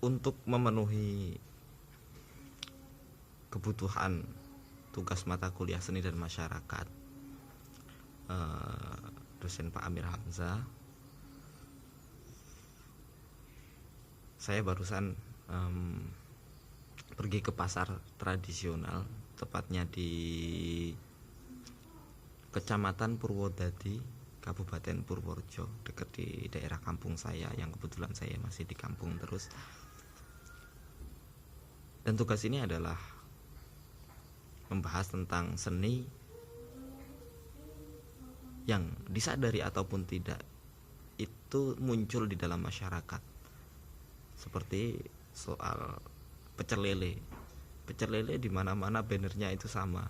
untuk memenuhi kebutuhan tugas mata kuliah seni dan masyarakat, dosen Pak Amir Hamzah, saya barusan pergi ke pasar tradisional, tepatnya di Kecamatan Purwodadi, Kabupaten Purworejo, dekat di daerah kampung saya, yang kebetulan saya masih di kampung terus. Dan tugas ini adalah membahas tentang seni yang disadari ataupun tidak itu muncul di dalam masyarakat, seperti soal pecel lele. Pecel lele di mana-mana bannernya itu sama,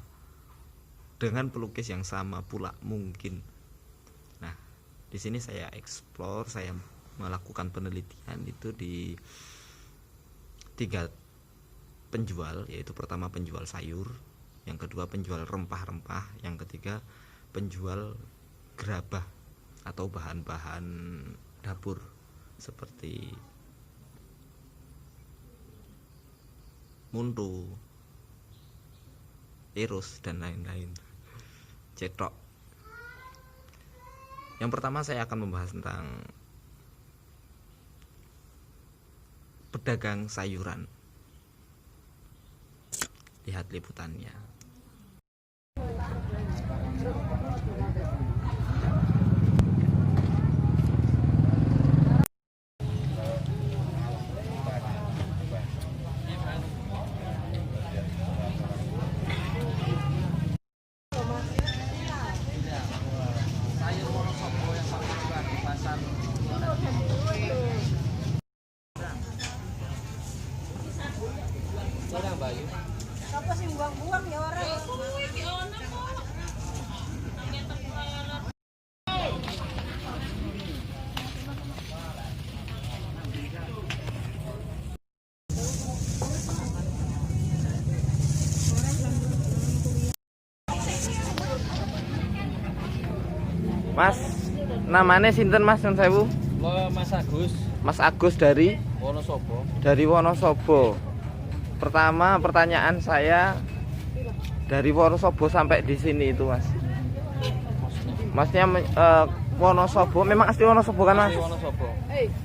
dengan pelukis yang sama pula mungkin. Nah, di sini saya explore, saya melakukan penelitian itu di 3 penjual, yaitu pertama penjual sayur, yang kedua penjual rempah-rempah, yang ketiga penjual gerabah atau bahan-bahan dapur seperti mundu, irus dan lain-lain, cetok. Yang pertama saya akan membahas tentang pedagang sayuran. Lihat liputannya. Apa sih buang-buang ya orang? Mas, namanya sinten Mas nun sewu? Mas Agus. Mas Agus dari Wonosobo. Wonosobo. Pertama pertanyaan saya, dari Wonosobo sampai di sini itu Mas. Masnya Wonosobo, memang asli Wonosobo kan Mas? Asli Wonosobo.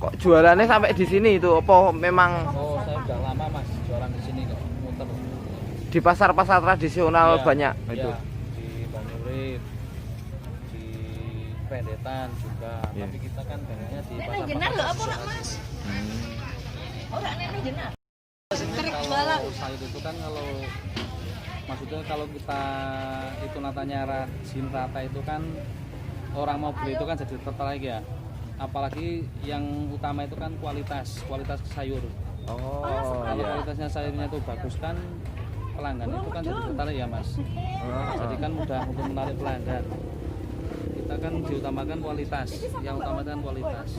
Kok jualannya sampai di sini itu? Apa memang Oh, saya udah lama Mas jualan di sini kok, muter. di pasar-pasar tradisional Ya, banyak ya, itu? di Banyurit, di Pendetan juga. Ya. Tapi kita kan banyaknya di pasar-pasar tradisional. Kalau sayur itu kan maksudnya kalau kita itu natanya rajin rata itu kan orang mau beli itu kan jadi tertarik ya. Apalagi yang utama itu kan kualitas sayur. Oh, Kalau iya. kualitasnya sayurnya itu bagus kan pelanggan itu kan jadi tertarik ya Mas. Jadi kan mudah untuk menarik pelanggan. Kita kan diutamakan kualitas, yang utama kan kualitas.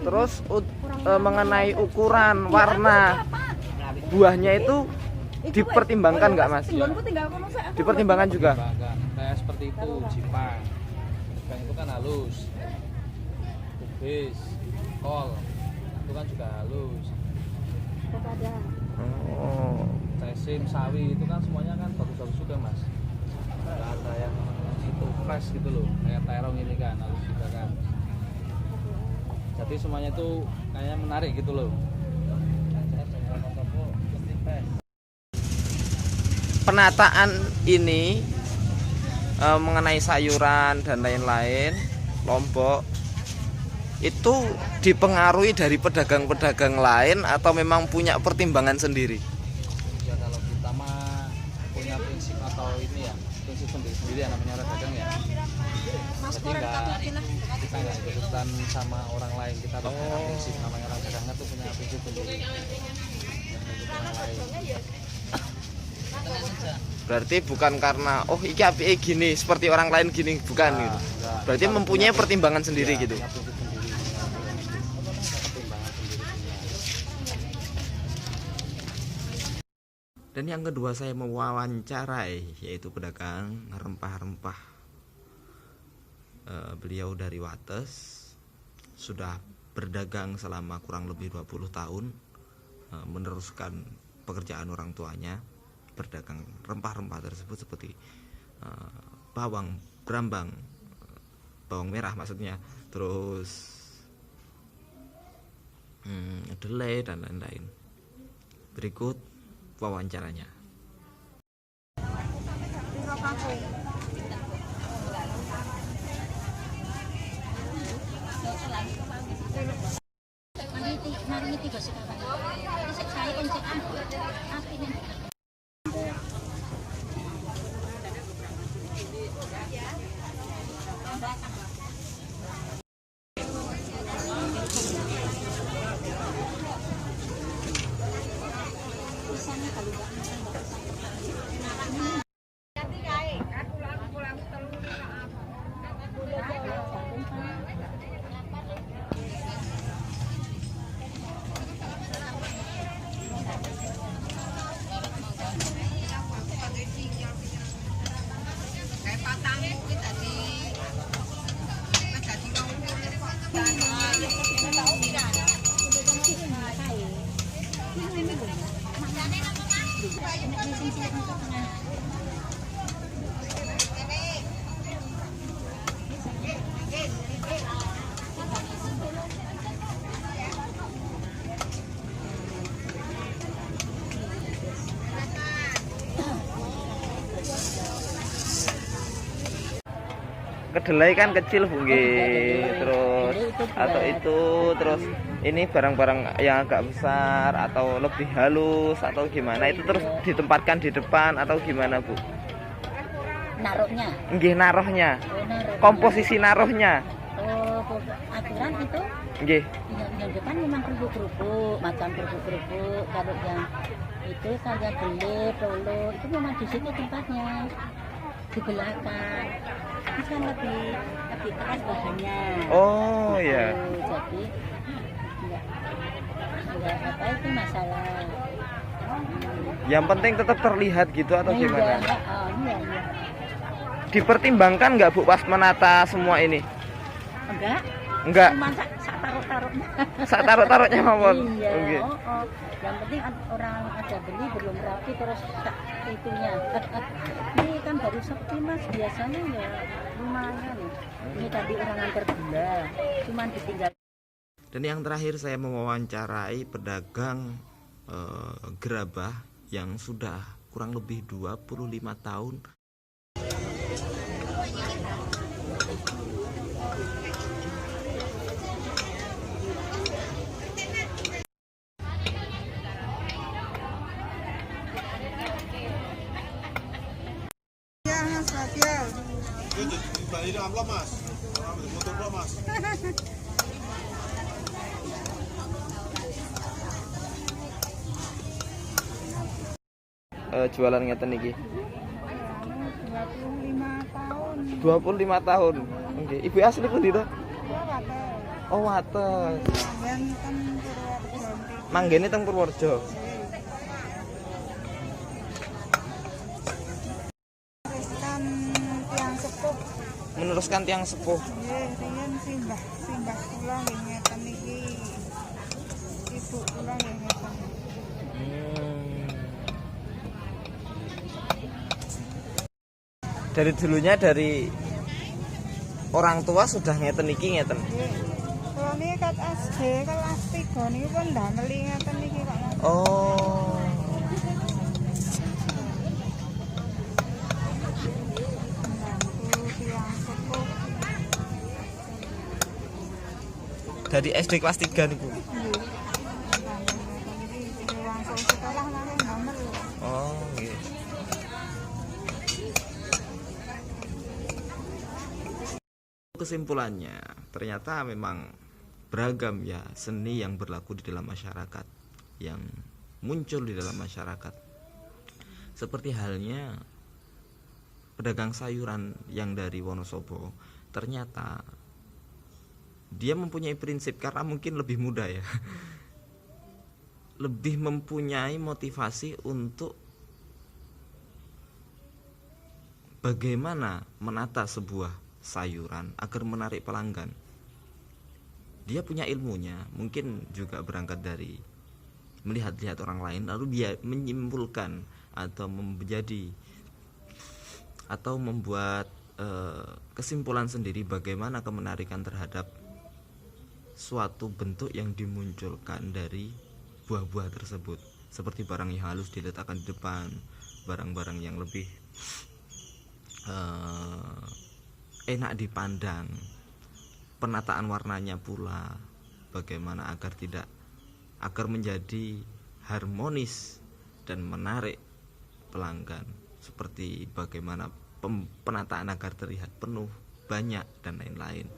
Terus mengenai ukuran, warna buahnya itu dipertimbangkan nggak Mas? Dipertimbangkan juga. Kayak seperti itu Jipang. Jipang itu kan halus. Kubis, kol itu kan juga halus. Oh. Cesim, sawi itu kan semuanya kan bagus-bagus juga Mas. Nggak ada yang itu fresh gitu loh. Kayak terong ini kan halus juga kan. Jadi semuanya itu kayaknya menarik gitu loh. Penataan ini mengenai sayuran dan lain-lain, Lombok itu dipengaruhi dari pedagang-pedagang lain atau memang punya pertimbangan sendiri? Ya kalau kita mah punya prinsip atau ini ya, prinsip sendiri-sendiri ya, namanya orang dagang ya. Jadi kita nggak ikutan sama orang lain, kita punya prinsip, namanya orang dagangnya tuh punya prinsip sendiri. Yang ikut orang lain. Berarti bukan karena iki apike gini seperti orang lain gini, bukan Nah, gitu. enggak. Berarti Kita mempunyai punya pertimbangan sendiri ya, gitu. punya prinsip sendiri. Pertimbangan sendiri punya. Dan yang kedua saya mewawancarai yaitu pedagang rempah-rempah. Beliau dari Wates, sudah berdagang selama kurang lebih 20 tahun, meneruskan pekerjaan orang tuanya, berdagang rempah-rempah tersebut seperti bawang, brambang, bawang merah maksudnya, terus kedelai dan lain-lain. Berikut wawancaranya. Kedelai kan kecil Bu nggih, terus atau itu terus ini barang-barang yang agak besar atau lebih halus atau gimana itu terus ditempatkan di depan atau gimana Bu? Naruhnya. Nggih, naruhnya. Naruh. Komposisi naruhnya. Aturan itu Nggih. yang depan memang kerupuk-kerupuk, macam kerupuk-kerupuk. Kalau yang itu kayak belit, tolo, itu memang di situ tempatnya. Di belakang. Ini kan lebih keras bahannya. Oh ya. Jadi enggak apa itu masalah. Yang penting tetap terlihat gitu atau gimana? Iya. Dipertimbangkan nggak Bu pas menata semua ini? Enggak. Cuma sak taruh-taruhnya. Sak taruh-taruhnya mawon. Iya. Oke. Yang penting orang ada beli belum rapi terus tak itunya. Ini kan baru sepi Mas, biasanya ya lumayan. Ini tadi orang antar gula, cuman ditinggal. Dan yang terakhir saya mewawancarai pedagang gerabah yang sudah kurang lebih 25 tahun jualan ngeten niki. 25 tahun. 25 tahun. Nggih. Ibu asli pundi to? Oh, Wates. Manggene teng Purworejo. Meneruskan tiang sepuh. Nggih, riyen simbah kula nggih ngeten iki. Ibu kula nggih ngeten. Dari dulunya dari orang tua sudah ngeten iki ngeten. Kula niki kat SD kelas 3 niku pun ndameli ngeten iki kok. Oh. Dari SD kelas 3 niku. Langsung sekolah nang nomor. Oh, nggih. Kesimpulannya, ternyata memang beragam ya seni yang berlaku di dalam masyarakat, yang muncul di dalam masyarakat. Seperti halnya pedagang sayuran yang dari Wonosobo, ternyata dia mempunyai prinsip karena mungkin lebih muda ya. Lebih mempunyai motivasi untuk bagaimana menata sebuah sayuran agar menarik pelanggan. dia punya ilmunya, mungkin juga berangkat dari melihat-lihat orang lain lalu dia menyimpulkan atau menjadi atau membuat kesimpulan sendiri bagaimana kemenarikan terhadap suatu bentuk yang dimunculkan dari buah-buah tersebut, seperti barang yang halus diletakkan di depan, barang-barang yang lebih enak dipandang, penataan warnanya pula bagaimana agar menjadi harmonis dan menarik pelanggan, seperti bagaimana penataan agar terlihat penuh, banyak, dan lain-lain.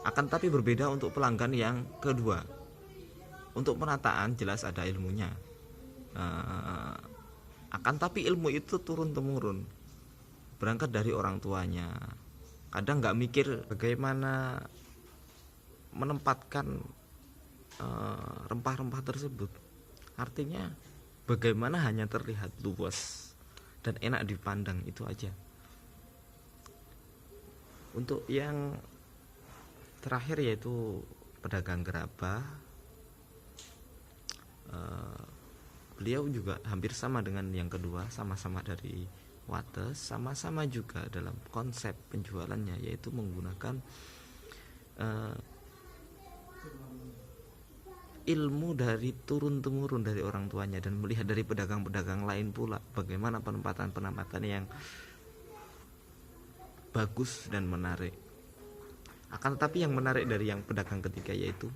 Akan tapi berbeda untuk pelanggan yang kedua. Untuk penataan jelas ada ilmunya, akan tapi ilmu itu turun temurun, berangkat dari orang tuanya. Kadang nggak mikir bagaimana menempatkan rempah-rempah tersebut, artinya bagaimana hanya terlihat luas dan enak dipandang, itu aja. Untuk yang terakhir yaitu pedagang gerabah, beliau juga hampir sama dengan yang kedua, sama-sama dari Wates, sama-sama juga dalam konsep penjualannya, yaitu menggunakan ilmu dari turun-temurun dari orang tuanya, dan melihat dari pedagang-pedagang lain pula bagaimana penempatan-penempatan yang bagus dan menarik. Akan tetapi yang menarik dari yang pedagang ketiga yaitu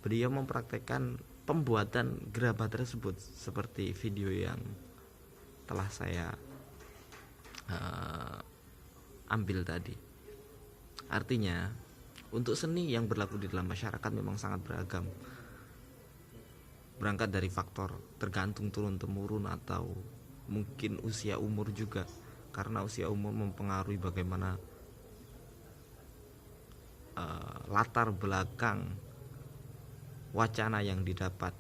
beliau mempraktekkan pembuatan gerabah tersebut seperti video yang telah saya ambil tadi. Artinya untuk seni yang berlaku di dalam masyarakat memang sangat beragam, berangkat dari faktor tergantung turun-temurun atau mungkin usia umur juga, karena usia umur mempengaruhi bagaimana latar belakang wacana yang didapat.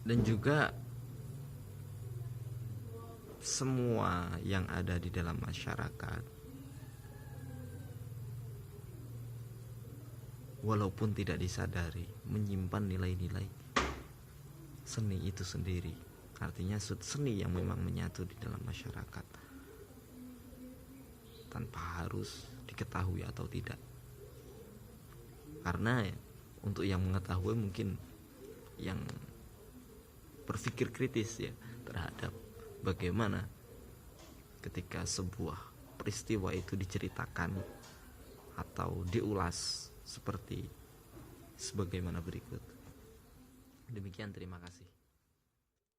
Dan juga semua yang ada di dalam masyarakat, walaupun tidak disadari, menyimpan nilai-nilai seni itu sendiri. Artinya seni yang memang menyatu di dalam masyarakat tanpa harus diketahui atau tidak. Karena untuk yang mengetahui mungkin yang berpikir kritis ya terhadap bagaimana ketika sebuah peristiwa itu diceritakan atau diulas seperti sebagaimana berikut. Demikian, terima kasih.